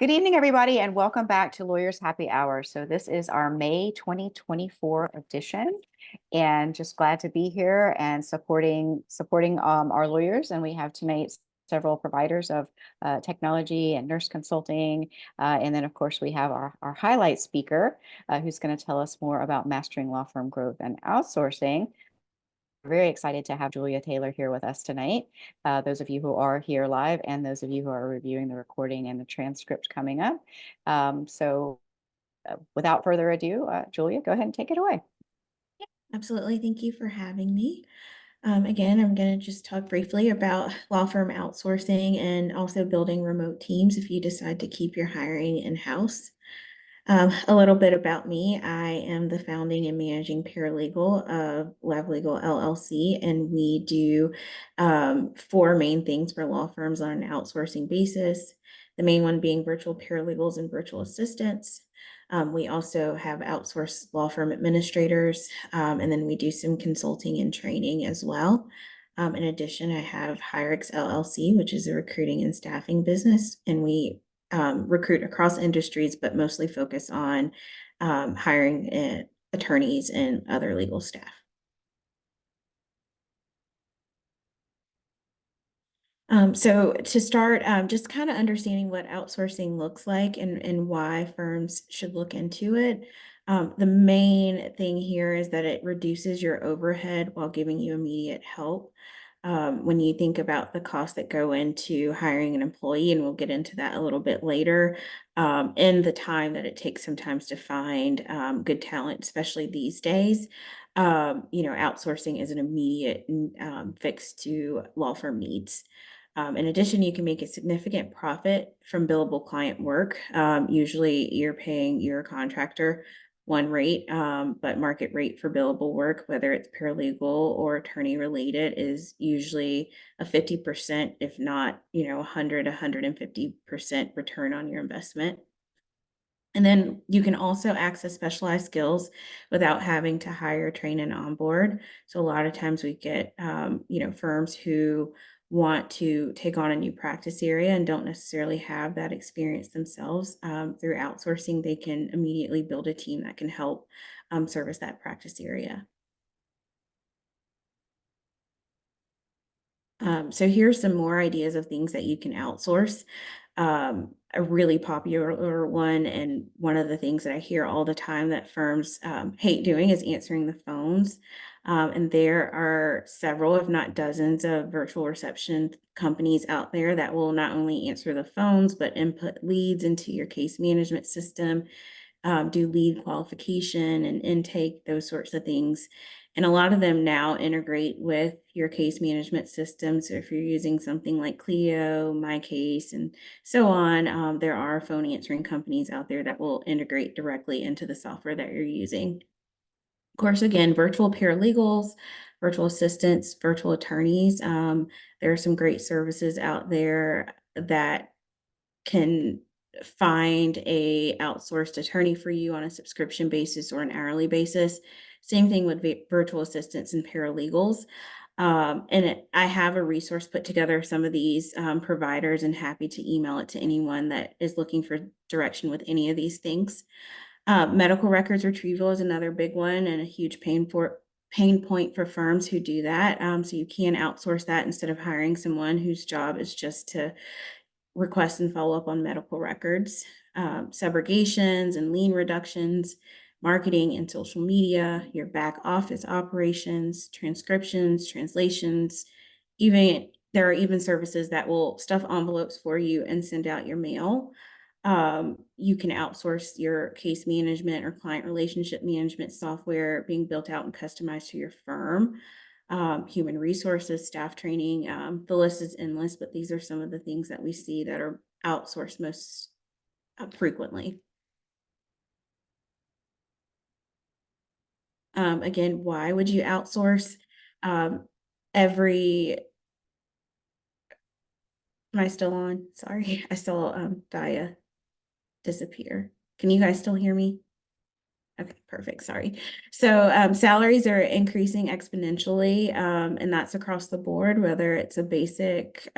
Good evening, everybody, and welcome back to Lawyers Happy Hour. So this is our May 2024 edition, and just glad to be here and supporting our lawyers. And we have tonight several providers of technology and nurse consulting. And then, of course, we have our highlight speaker who's going to tell us more about mastering law firm growth and outsourcing. Very excited to have Julia Taylor here with us tonight. Those of you who are here live and those of you who are reviewing the recording and the transcript coming up. Without further ado, Julia, go ahead and take it away. Absolutely. Thank you for having me. Again, I'm going to just talk briefly about law firm outsourcing and also building remote teams if you decide to keep your hiring in-house. A little bit about me. I am the founding and managing paralegal of Lab Legal LLC, and we do four main things for law firms on an outsourcing basis. The main one being virtual paralegals and virtual assistants. We also have outsourced law firm administrators, and then we do some consulting and training as well. In addition, I have HireX LLC, which is a recruiting and staffing business, and we recruit across industries, but mostly focus on hiring attorneys and other legal staff. So to start, just kind of understanding what outsourcing looks like and why firms should look into it. The main thing here is that it reduces your overhead while giving you immediate help. When you think about the costs that go into hiring an employee, and we'll get into that a little bit later, and the time that it takes sometimes to find good talent, especially these days, outsourcing is an immediate fix to law firm needs. In addition, you can make a significant profit from billable client work. Usually you're paying your contractor one rate, but market rate for billable work, whether it's paralegal or attorney related, is usually a 50%, if not, 150% return on your investment. And then you can also access specialized skills without having to hire, train, and onboard. So a lot of times we get, firms who want to take on a new practice area and don't necessarily have that experience themselves. Through outsourcing, they can immediately build a team that can help service that practice area. So here's some more ideas of things that you can outsource. A really popular one, and one of the things that I hear all the time that firms hate doing is answering the phones. And there are several, if not dozens, of virtual reception companies out there that will not only answer the phones, but input leads into your case management system, do lead qualification and intake, those sorts of things. And a lot of them now integrate with your case management system. So if you're using something like Clio, MyCase, and so on, there are phone answering companies out there that will integrate directly into the software that you're using. Of course, again, virtual paralegals, virtual assistants, virtual attorneys. There are some great services out there that can find a outsourced attorney for you on a subscription basis or an hourly basis. Same thing with virtual assistants and paralegals. I have a resource put together some of these providers, and happy to email it to anyone that is looking for direction with any of these things. Medical records retrieval is another big one and a huge pain point for firms who do that. So you can outsource that instead of hiring someone whose job is just to request and follow up on medical records, subrogations and lien reductions, marketing and social media, your back office operations, transcriptions, translations. Even there are even services that will stuff envelopes for you and send out your mail. You can outsource your case management or client relationship management software being built out and customized to your firm. Human resources, staff training, the list is endless, but these are some of the things that we see that are outsourced most frequently. Again, why would you outsource? Am I still on? Sorry, I saw Dia disappear. Can you guys still hear me? Okay, perfect. Sorry. So salaries are increasing exponentially, and that's across the board, whether it's a basic,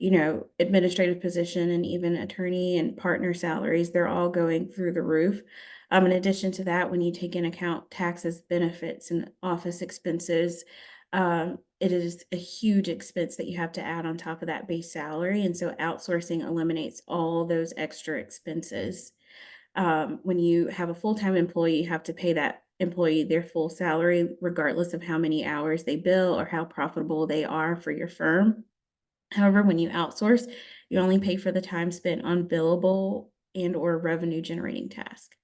administrative position and even attorney and partner salaries, they're all going through the roof. In addition to that, when you take in account taxes, benefits, and office expenses, it is a huge expense that you have to add on top of that base salary. And so outsourcing eliminates all those extra expenses. When you have a full-time employee, you have to pay that employee their full salary, regardless of how many hours they bill or how profitable they are for your firm. However, when you outsource, you only pay for the time spent on billable and or revenue generating tasks.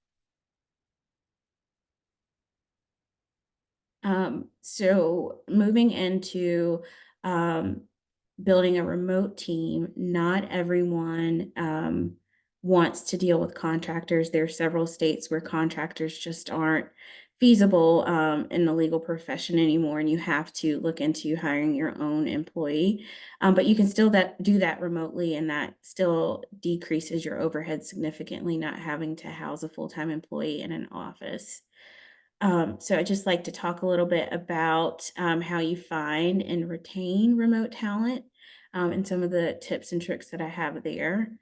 So moving into um, building a remote team, not everyone wants to deal with contractors. There are several states where contractors just aren't feasible in the legal profession anymore, and you have to look into hiring your own employee. But you can still do that remotely, and that still decreases your overhead significantly, not having to house a full-time employee in an office. So I'd just like to talk a little bit about how you find and retain remote talent, and some of the tips and tricks that I have there.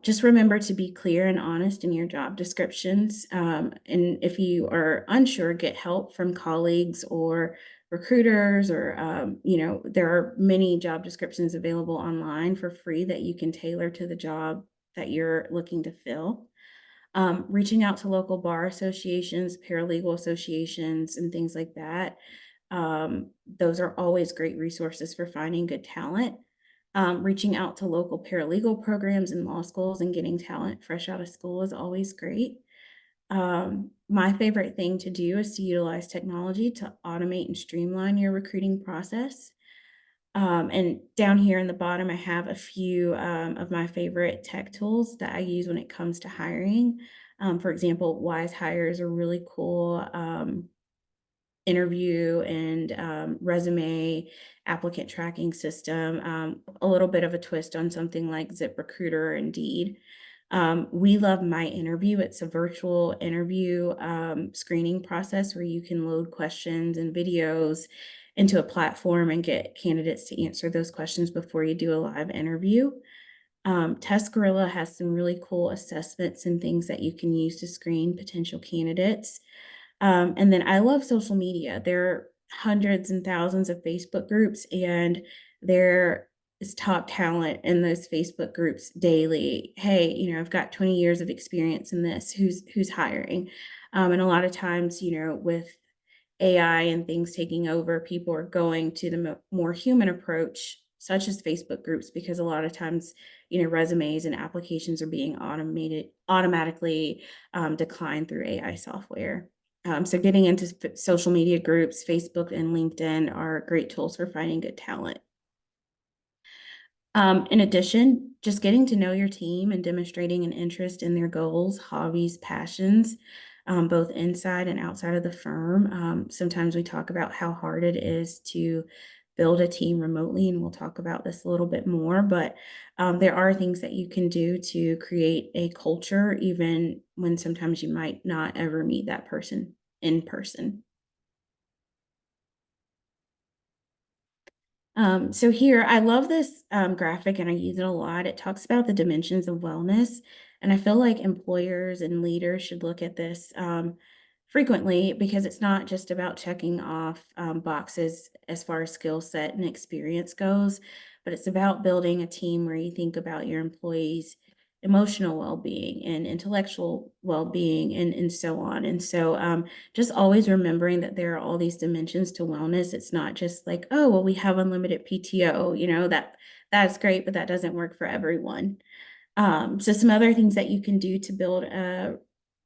Just remember to be clear and honest in your job descriptions. And if you are unsure, get help from colleagues or recruiters, or, there are many job descriptions available online for free that you can tailor to the job that you're looking to fill. Reaching out to local bar associations, paralegal associations, and things like that. Those are always great resources for finding good talent. Reaching out to local paralegal programs and law schools and getting talent fresh out of school is always great. My favorite thing to do is to utilize technology to automate and streamline your recruiting process. And down here in the bottom, I have a few of my favorite tech tools that I use when it comes to hiring. For example, Wise Hire is a really cool interview and resume applicant tracking system. A little bit of a twist on something like ZipRecruiter or Indeed. We love My Interview. It's a virtual interview screening process where you can load questions and videos into a platform and get candidates to answer those questions before you do a live interview. Test Gorilla has some really cool assessments and things that you can use to screen potential candidates. And then I love social media. There are hundreds and thousands of Facebook groups, and there is top talent in those Facebook groups daily. Hey, I've got 20 years of experience in this. Who's hiring? And a lot of times, with AI and things taking over, people are going to the more human approach, such as Facebook groups, because a lot of times, resumes and applications are being automatically declined through AI software. So getting into social media groups, Facebook and LinkedIn are great tools for finding good talent. In addition, just getting to know your team and demonstrating an interest in their goals, hobbies, passions, both inside and outside of the firm. Sometimes we talk about how hard it is to build a team remotely, and we'll talk about this a little bit more, but there are things that you can do to create a culture, even when sometimes you might not ever meet that person in person. So here, I love this graphic and I use it a lot. It talks about the dimensions of wellness. And I feel like employers and leaders should look at this frequently, because it's not just about checking off boxes as far as skill set and experience goes, but it's about building a team where you think about your employees' emotional well-being and intellectual well-being, and so on. And so just always remembering that there are all these dimensions to wellness. It's not just like, oh, well, we have unlimited PTO, that's great, but that doesn't work for everyone. So some other things that you can do to build a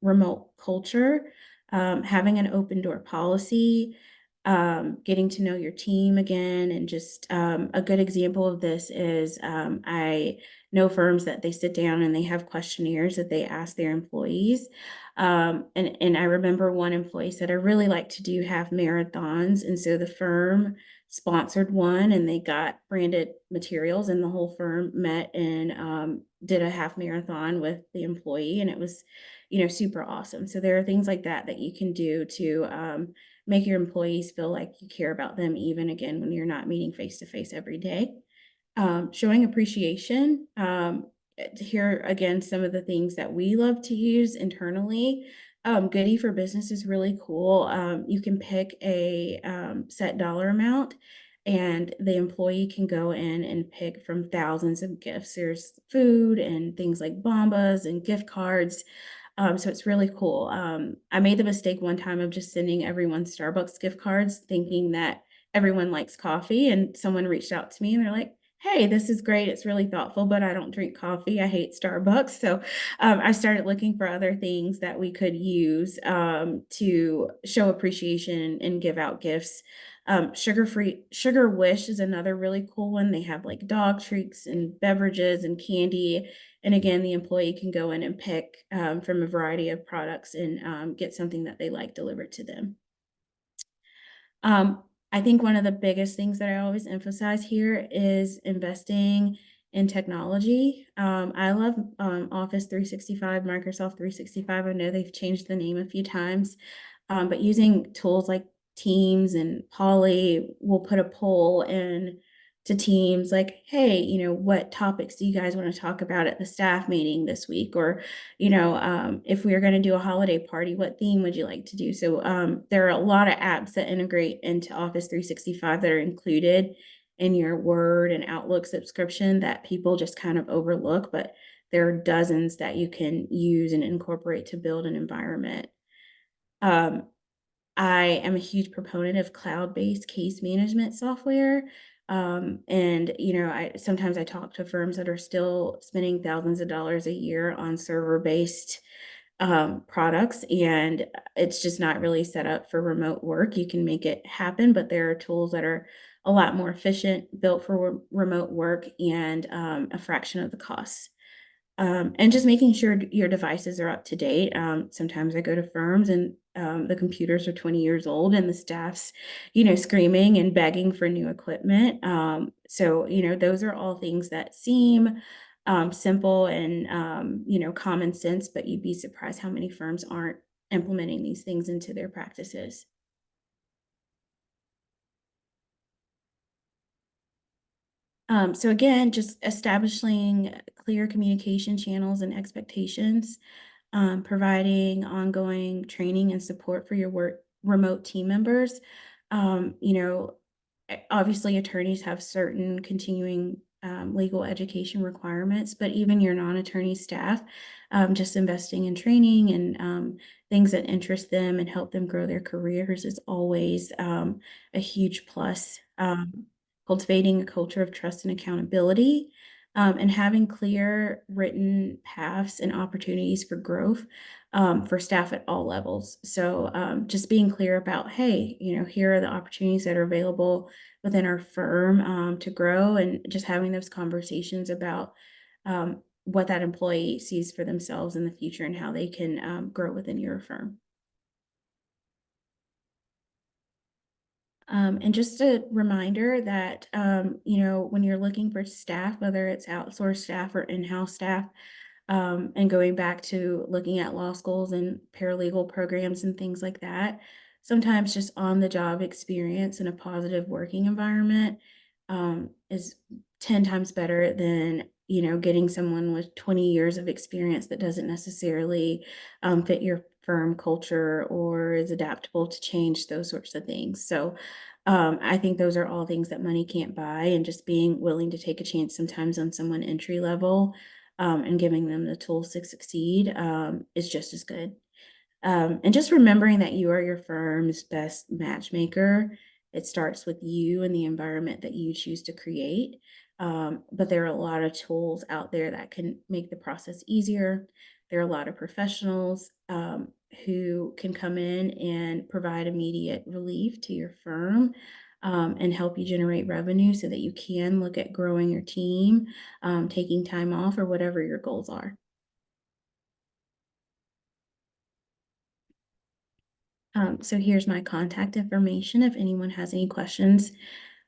remote culture, having an open door policy, getting to know your team again. And just a good example of this is I know firms that they sit down and they have questionnaires that they ask their employees. And I remember one employee said, I really like to do half marathons. And so the firm sponsored one, and they got branded materials, and the whole firm met and did a half marathon with the employee, and it was super awesome. So there are things like that that you can do to make your employees feel like you care about them, even again when you're not meeting face to face every day. Showing appreciation. Here again, some of the things that we love to use internally. Goodie for business is really cool. You can pick a set dollar amount, and the employee can go in and pick from thousands of gifts. There's food and things like bombas and gift cards. So it's really cool. I made the mistake one time of just sending everyone Starbucks gift cards, thinking that everyone likes coffee. And someone reached out to me and they're like, "Hey, this is great. It's really thoughtful, but I don't drink coffee. I hate Starbucks." So I started looking for other things that we could use to show appreciation and give out gifts. Sugar Wish is another really cool one. They have like dog treats and beverages and candy. And again, the employee can go in and pick from a variety of products and get something that they like delivered to them. Um, I think one of the biggest things that I always emphasize here is investing in technology. I love Office 365, Microsoft 365. I know they've changed the name a few times, but using tools like Teams and Poly, we'll put a poll in to Teams like, hey, what topics do you guys want to talk about at the staff meeting this week? Or if we were going to do a holiday party, what theme would you like to do? So there are a lot of apps that integrate into Office 365 that are included in your Word and Outlook subscription that people just kind of overlook, but there are dozens that you can use and incorporate to build an environment. Um, I am a huge proponent of cloud-based case management software. And I sometimes I talk to firms that are still spending thousands of dollars a year on server-based products, and it's just not really set up for remote work. You can make it happen, but there are tools that are a lot more efficient, built for remote work, and a fraction of the cost. And just making sure your devices are up to date. Sometimes I go to firms and the computers are 20 years old and the staff's, screaming and begging for new equipment. So, those are all things that seem simple and, common sense, but you'd be surprised how many firms aren't implementing these things into their practices. So again, just establishing clear communication channels and expectations, providing ongoing training and support for your work remote team members. Obviously attorneys have certain continuing legal education requirements, but even your non-attorney staff, just investing in training and things that interest them and help them grow their careers is always a huge plus. Cultivating a culture of trust and accountability, and having clear written paths and opportunities for growth for staff at all levels. So just being clear about, hey, here are the opportunities that are available within our firm to grow, and just having those conversations about what that employee sees for themselves in the future and how they can grow within your firm. And just a reminder that, when you're looking for staff, whether it's outsourced staff or in-house staff, and going back to looking at law schools and paralegal programs and things like that, sometimes just on the job experience in a positive working environment is 10 times better than, getting someone with 20 years of experience that doesn't necessarily fit your firm culture or is adaptable to change, those sorts of things. So I think those are all things that money can't buy, and just being willing to take a chance sometimes on someone entry level and giving them the tools to succeed is just as good. And just remembering that you are your firm's best matchmaker. It starts with you and the environment that you choose to create. But there are a lot of tools out there that can make the process easier. There are a lot of professionals who can come in and provide immediate relief to your firm and help you generate revenue so that you can look at growing your team, taking time off, or whatever your goals are. So here's my contact information if anyone has any questions.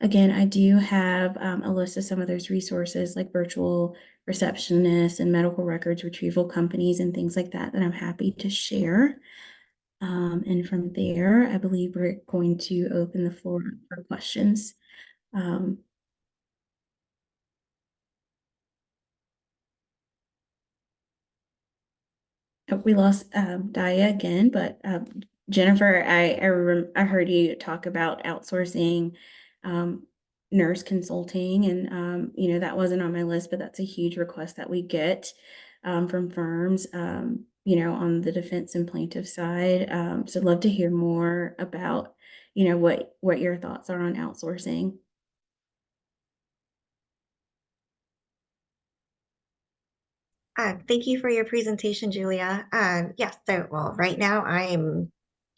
Again, I do have a list of some of those resources like virtual receptionists and medical records retrieval companies and things like that that I'm happy to share. And from there, I believe we're going to open the floor for questions. Um, We lost Daya again, but Jennifer, I heard you talk about outsourcing um, nurse consulting, and that wasn't on my list, but that's a huge request that we get from firms, on the defense and plaintiff side. So I'd love to hear more about, what your thoughts are on outsourcing. Thank you for your presentation, Julia. Yes, so well, right now I'm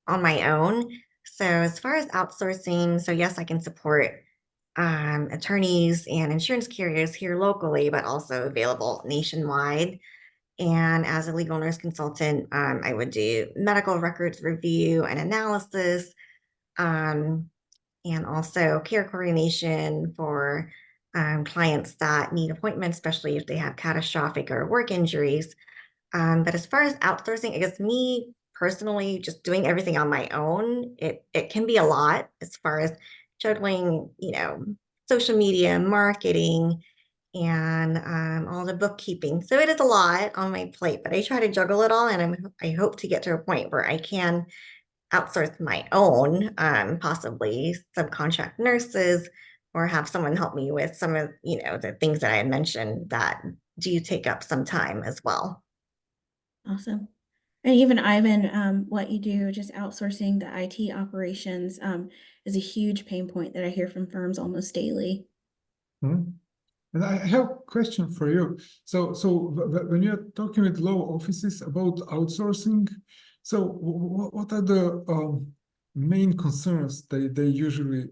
on my own. So as far as outsourcing, so yes, I can support attorneys and insurance carriers here locally, but also available nationwide. And as a legal nurse consultant, I would do medical records review and analysis, um, and also care coordination for clients that need appointments, especially if they have catastrophic or work injuries. But as far as outsourcing, I guess me personally, just doing everything on my own, it can be a lot as far as juggling, social media, marketing, and all the bookkeeping. So it is a lot on my plate, but I try to juggle it all, and I hope to get to a point where I can outsource my own, possibly subcontract nurses, or have someone help me with some of the things that I had mentioned that do take up some time as well. Awesome. And even Ivan, what you do, just outsourcing the IT operations, is a huge pain point that I hear from firms almost daily. Hmm? And I have a question for you. So when you're talking with law offices about outsourcing, so what are the main concerns they usually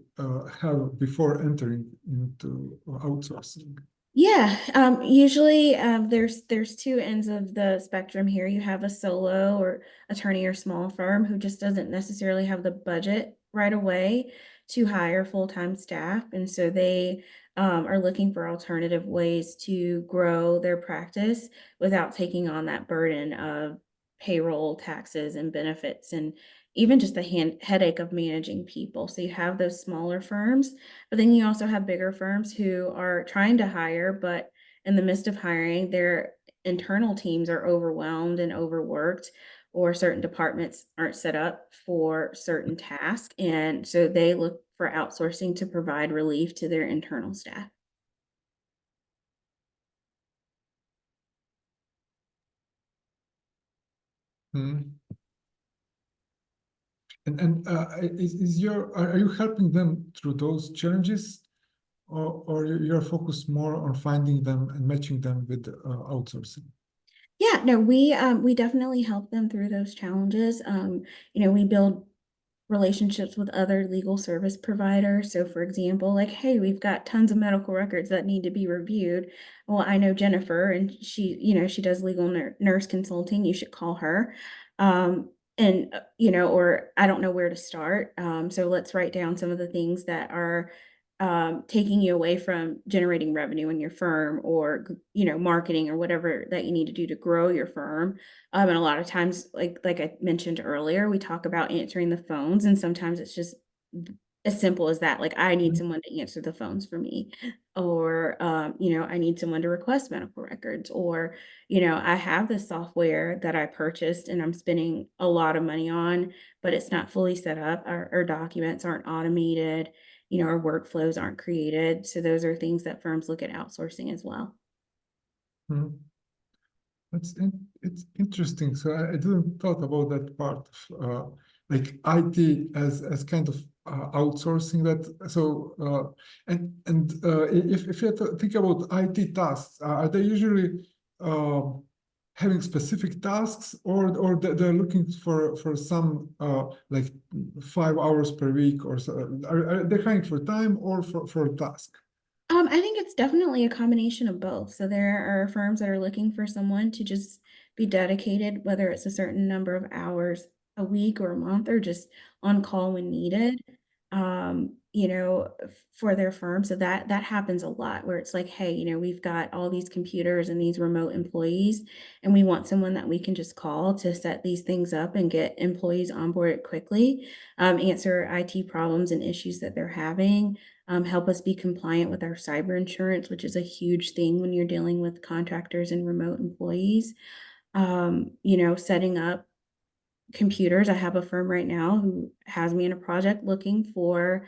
have before entering into outsourcing? Yeah, usually there's two ends of the spectrum here. You have a solo or attorney or small firm who just doesn't necessarily have the budget right away to hire full-time staff, and so they are looking for alternative ways to grow their practice without taking on that burden of payroll, taxes, and benefits, and even just the headache of managing people. So you have those smaller firms, but then you also have bigger firms who are trying to hire, but in the midst of hiring, their internal teams are overwhelmed and overworked, or certain departments aren't set up for certain tasks. And so they look for outsourcing to provide relief to their internal staff. Hmm. And is are you helping them through those challenges, or you're focused more on finding them and matching them with outsourcing? Yeah, no, we definitely help them through those challenges. We build relationships with other legal service providers. So for example, like, hey, we've got tons of medical records that need to be reviewed. Well, I know Jennifer and she does legal nurse consulting. You should call her. Or I don't know where to start. So let's write down some of the things that are taking you away from generating revenue in your firm, or marketing or whatever that you need to do to grow your firm. And a lot of times, like I mentioned earlier, we talk about answering the phones, and sometimes it's just as simple as that. Like, I need someone to answer the phones for me, or I need someone to request medical records, or I have this software that I purchased and I'm spending a lot of money on, but it's not fully set up. Our documents aren't automated. Our workflows aren't created. So those are things that firms look at outsourcing as well. Hmm. It's interesting. So I didn't thought about that part of like IT as kind of outsourcing that. So if you think about IT tasks, are they usually having specific tasks, or they're looking for some like 5 hours per week, or so? Are they hiring for time or for a task? I think it's definitely a combination of both. So there are firms that are looking for someone to just be dedicated, whether it's a certain number of hours a week or a month, or just on call when needed, for their firm. So that happens a lot, where it's like, hey, we've got all these computers and these remote employees, and we want someone that we can just call to set these things up and get employees onboarded quickly, answer IT problems and issues that they're having, help us be compliant with our cyber insurance, which is a huge thing when you're dealing with contractors and remote employees. setting up computers. I have a firm right now who has me in a project looking for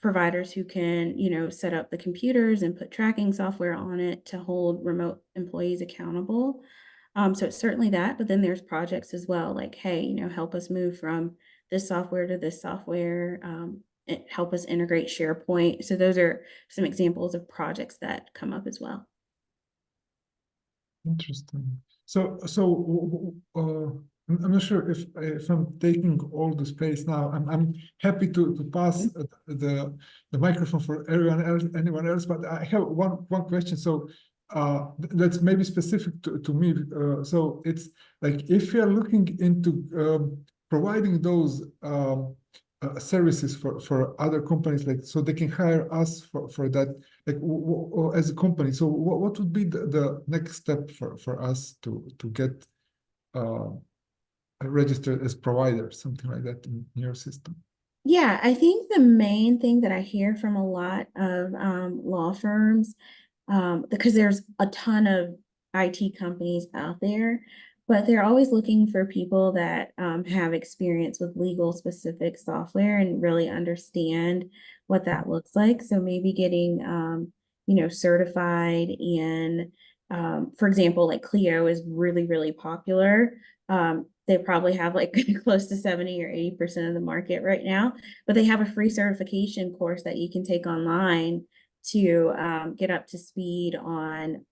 providers who can, set up the computers and put tracking software on it to hold remote employees accountable. So it's certainly that, but then there's projects as well, like, hey, help us move from this software to this software, help us integrate SharePoint. So those are some examples of projects that come up as well. Interesting. I'm not sure if I'm taking all the space now. I'm happy to pass the microphone for anyone else. But I have one question. So that's maybe specific to me. So it's like if you're looking into providing those services for other companies, like so they can hire us for that, like as a company. So what would be the next step for us to get registered as provider, something like that in your system? Yeah, I think the main thing that I hear from a lot of law firms, because there's a ton of IT companies out there, but they're always looking for people that have experience with legal specific software and really understand what that looks like. So maybe getting, certified in, for example, like Clio is really, really popular. They probably have like close to 70 or 80% of the market right now, but they have a free certification course that you can take online to get up to speed on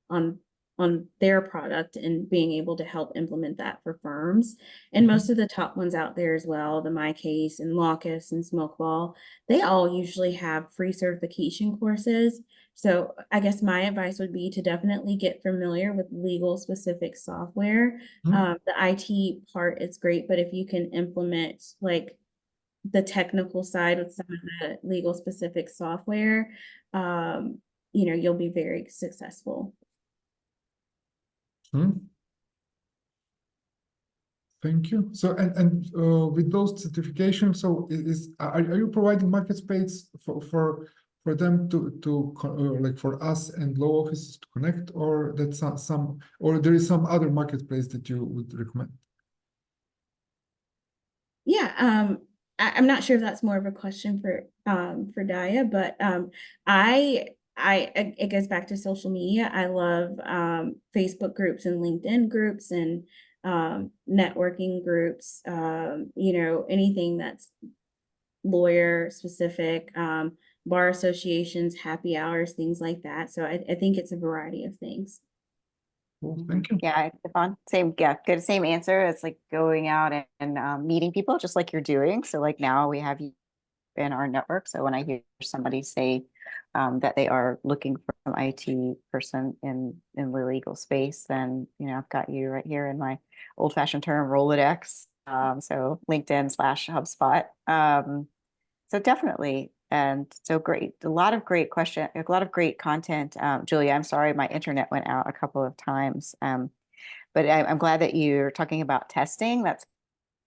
their product and being able to help implement that for firms. And most of the top ones out there as well, the MyCase and Lawcus and Smokeball, they all usually have free certification courses. So I guess my advice would be to definitely get familiar with legal specific software. The IT part is great, but if you can implement like the technical side with some of the legal specific software, you'll be very successful. Thank you. So and with those certifications, so are you providing market space for them to like for us and law offices to connect, or that's some or there is some other marketplace that you would recommend? Yeah, I'm not sure if that's more of a question for Daya, but it goes back to social media. I love Facebook groups and LinkedIn groups and networking groups. Anything that's lawyer specific, bar associations, happy hours, things like that. So I think it's a variety of things. Well, thank you. Yeah, Stefan, same, yeah, good, same answer. It's like going out and meeting people just like you're doing. So like now we have you in our network. So when I hear somebody say that they are looking for an IT person in the legal space, then I've got you right here in my old-fashioned term Rolodex. So LinkedIn/HubSpot. So definitely. And so great. A lot of great content. Julia, I'm sorry, my internet went out a couple of times. But I'm glad that you're talking about testing. That's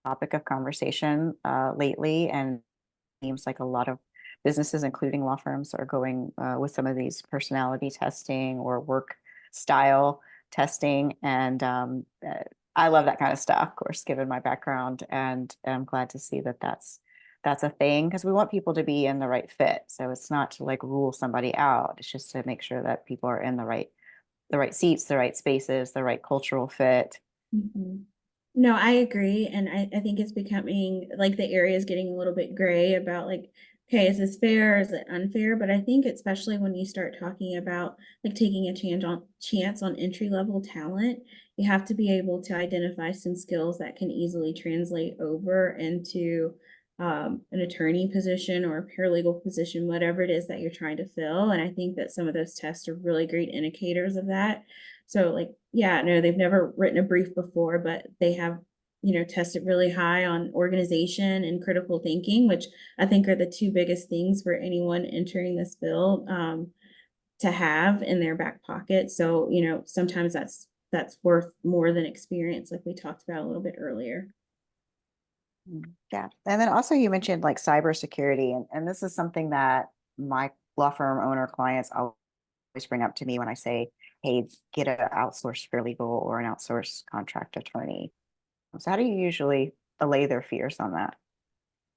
a topic of conversation lately. And it seems like a lot of businesses, including law firms, are going with some of these personality testing or work style testing. And I love that kind of stuff, of course, given my background. And I'm glad to see that that's a thing, because we want people to be in the right fit. So it's not to like rule somebody out. It's just to make sure that people are in the right seats, the right spaces, the right cultural fit. No, I agree. And I think it's becoming like the area is getting a little bit gray about like, okay, is this fair? Is it unfair? But I think especially when you start talking about like taking a chance on entry level talent, you have to be able to identify some skills that can easily translate over into an attorney position or a paralegal position, whatever it is that you're trying to fill. And I think that some of those tests are really great indicators of that. So like, yeah, no, they've never written a brief before, but they have, tested really high on organization and critical thinking, which I think are the two biggest things for anyone entering this field to have in their back pocket. So, sometimes that's worth more than experience, like we talked about a little bit earlier. Yeah. And then also you mentioned like cybersecurity, and this is something that my law firm owner clients always bring up to me when I say hey, get an outsourced paralegal or an outsourced contract attorney. So how do you usually allay their fears on that?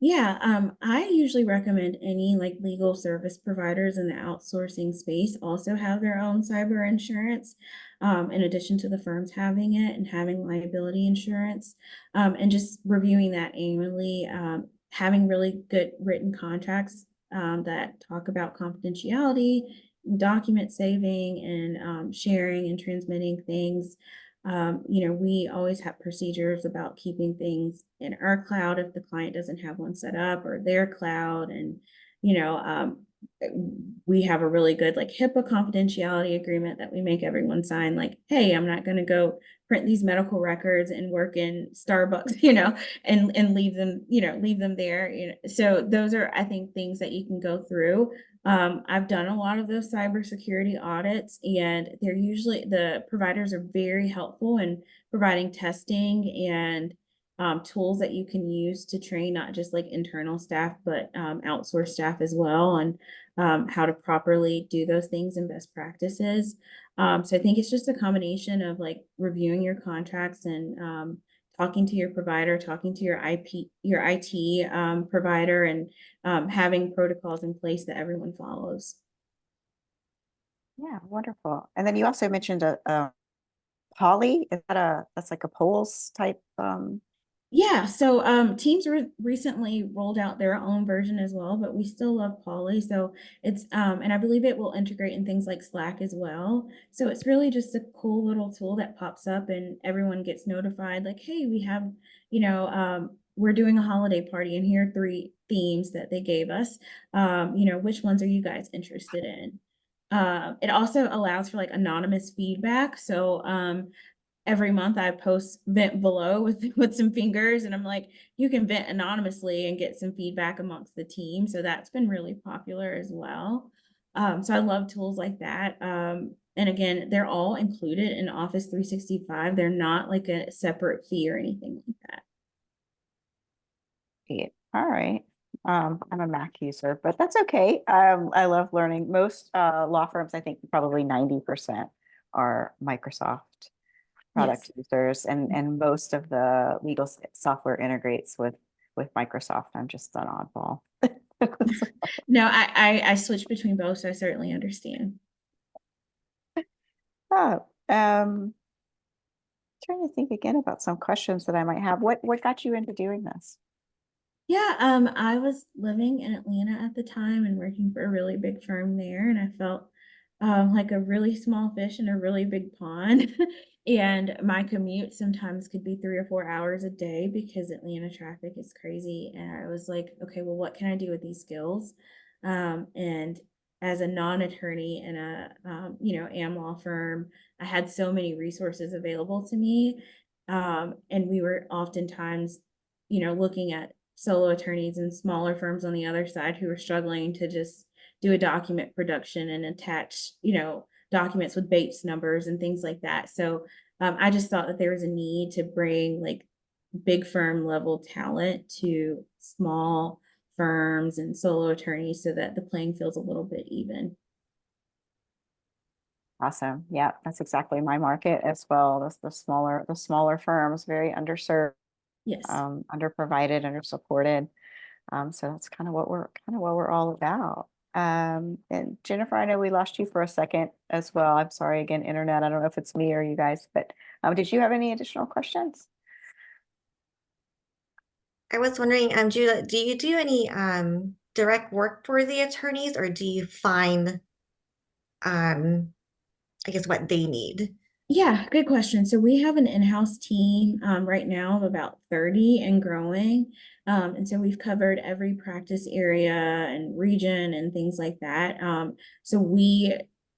Yeah, I usually recommend any like legal service providers in the outsourcing space also have their own cyber insurance, in addition to the firms having it and having liability insurance, and just reviewing that annually, having really good written contracts that talk about confidentiality, document saving, and sharing and transmitting things. We always have procedures about keeping things in our cloud if the client doesn't have one set up, or their cloud. And, you know, um, we have a really good like HIPAA confidentiality agreement that we make everyone sign. Like, hey, I'm not going to go print these medical records and work in Starbucks, and leave them, leave them there. So those are, I think, things that you can go through. I've done a lot of those cybersecurity audits, and the providers are very helpful in providing testing and tools that you can use to train not just like internal staff, but outsourced staff as well, and how to properly do those things and best practices. So I think it's just a combination of like reviewing your contracts and talking to your provider, talking to your IT provider, and having protocols in place that everyone follows. Yeah, wonderful. And then you also mentioned a poly. Is that that's like a polls type? Yeah, so Teams recently rolled out their own version as well, but we still love Poly. So it's and I believe it will integrate in things like Slack as well. So it's really just a cool little tool that pops up and everyone gets notified like, hey, we have, we're doing a holiday party and here are 3 themes that they gave us. Which ones are you guys interested in? It also allows for like anonymous feedback. So every month I post vent below with some fingers, and I'm like, you can vent anonymously and get some feedback amongst the team. So that's been really popular as well. So I love tools like that. And again, they're all included in Office 365. They're not like a separate fee or anything like that. Yeah. All right. I'm a Mac user, but that's okay. I love learning. Most law firms, I think probably 90% are Microsoft product Yes. users, and most of the legal software integrates with Microsoft. I'm just an oddball. No, I switch between both, so I certainly understand. Oh, trying to think again about some questions that I might have. What got you into doing this? Yeah, I was living in Atlanta at the time and working for a really big firm there, and I felt like a really small fish in a really big pond. And my commute sometimes could be 3 or 4 hours a day because Atlanta traffic is crazy. And I was like, okay, well, what can I do with these skills? And as a non-attorney in a AM law firm, I had so many resources available to me. And we were oftentimes, looking at solo attorneys and smaller firms on the other side who were struggling to just do a document production and attach, documents with Bates numbers and things like that. So I just thought that there was a need to bring like big firm level talent to small firms and solo attorneys so that the playing field's a little bit even. Awesome. Yeah, that's exactly my market as well. That's the smaller firms, very underserved, Yes. underprovided, undersupported. So that's kind of what we're all about. And Jennifer, I know we lost you for a second as well. I'm sorry again, internet. I don't know if it's me or you guys, but did you have any additional questions? I was wondering, Judah, do you do any direct work for the attorneys, or do you find I guess what they need? Yeah, good question. So we have an in-house team right now of about 30 and growing. And so we've covered every practice area and region and things like that. So we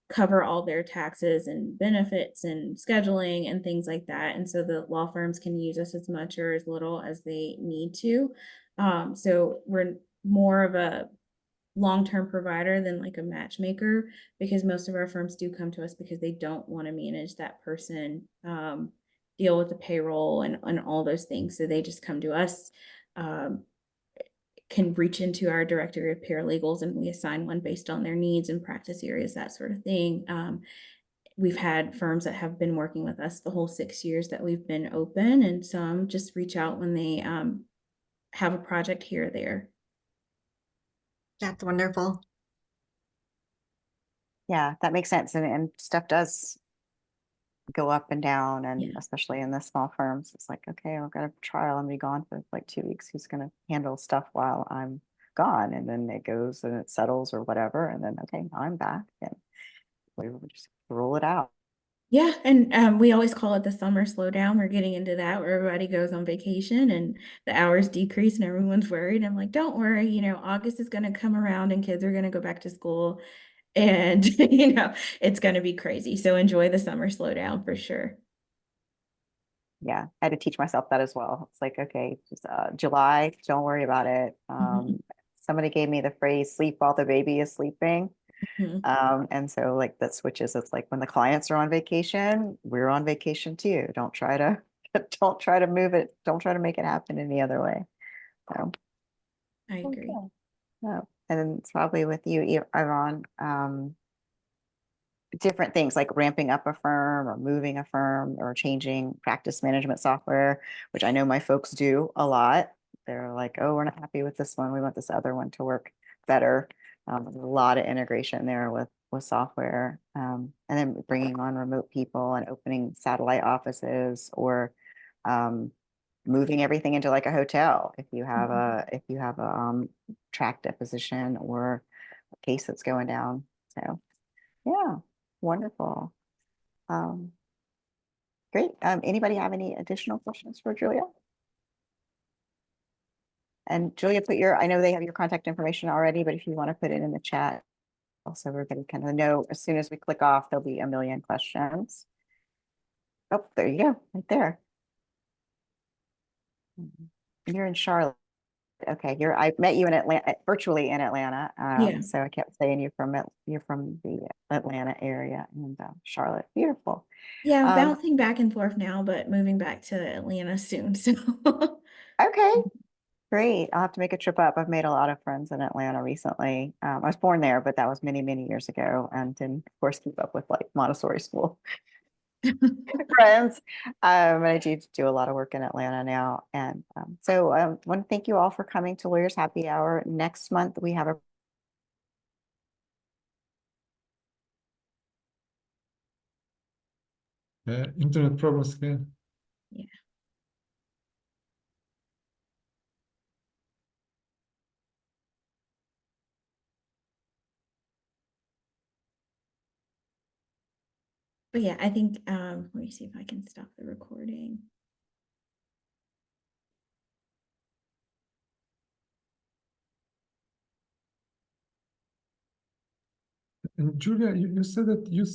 cover all their taxes and benefits and scheduling and things like that. And so the law firms can use us as much or as little as they need to. So we're more of a long-term provider than like a matchmaker, because most of our firms do come to us because they don't want to manage that person, deal with the payroll and all those things. So they just come to us, um, can reach into our directory of paralegals and we assign one based on their needs and practice areas, that sort of thing. we've had firms that have been working with us the whole 6 years that we've been open, and some just reach out when they have a project here or there. That's wonderful. Yeah, that makes sense. And stuff does go up and down, and Yeah. especially in the small firms, it's like, okay, I've got a trial and be gone for like 2 weeks. Who's going to handle stuff while I'm gone? And then it goes and it settles or whatever. And then, okay, now I'm back and we will just roll it out. Yeah, and we always call it the summer slowdown. We're getting into that where everybody goes on vacation and the hours decrease and everyone's worried. I'm like, don't worry, August is going to come around and kids are going to go back to school and it's going to be crazy. So enjoy the summer slowdown for sure. Yeah, I had to teach myself that as well. It's like, okay, just, July, don't worry about it. Somebody gave me the phrase sleep while the baby is sleeping. Mhm. And so like that switches. It's like when the clients are on vacation, we're on vacation too. Don't try to don't try to move it. Don't try to make it happen any other way. So I agree. okay. No. And then it's probably with you, Iran, different things like ramping up a firm or moving a firm or changing practice management software, which I know my folks do a lot. They're like, oh, we're not happy with this one. We want this other one to work better. There's a lot of integration there with software, and then bringing on remote people and opening satellite offices, or moving everything into like a hotel if you have a track deposition or a case that's going down. So yeah, wonderful. Um, great. Anybody have any additional questions for Julia? And Julia, I know they have your contact information already, but if you want to put it in the chat, also everybody kind of know as soon as we click off, there'll be a million questions. Oh, there you go, right there. You're in Charlotte. Okay, I met you in Atlanta, virtually in Atlanta. Yeah. So I kept saying you're from the Atlanta area, and Charlotte, beautiful. Yeah, I'm Um, bouncing back and forth now, but moving back to Atlanta soon. So okay, great. I'll have to make a trip up. I've made a lot of friends in Atlanta recently. I was born there, but that was many, many years ago, and didn't, of course, keep up with like Montessori school friends. And I do a lot of work in Atlanta now. And so I want to thank you all for coming to Lawyers Happy Hour. Next month, we have a Internet problems again. yeah. But yeah, I think let me see if I can stop the recording. And Julia, you said that you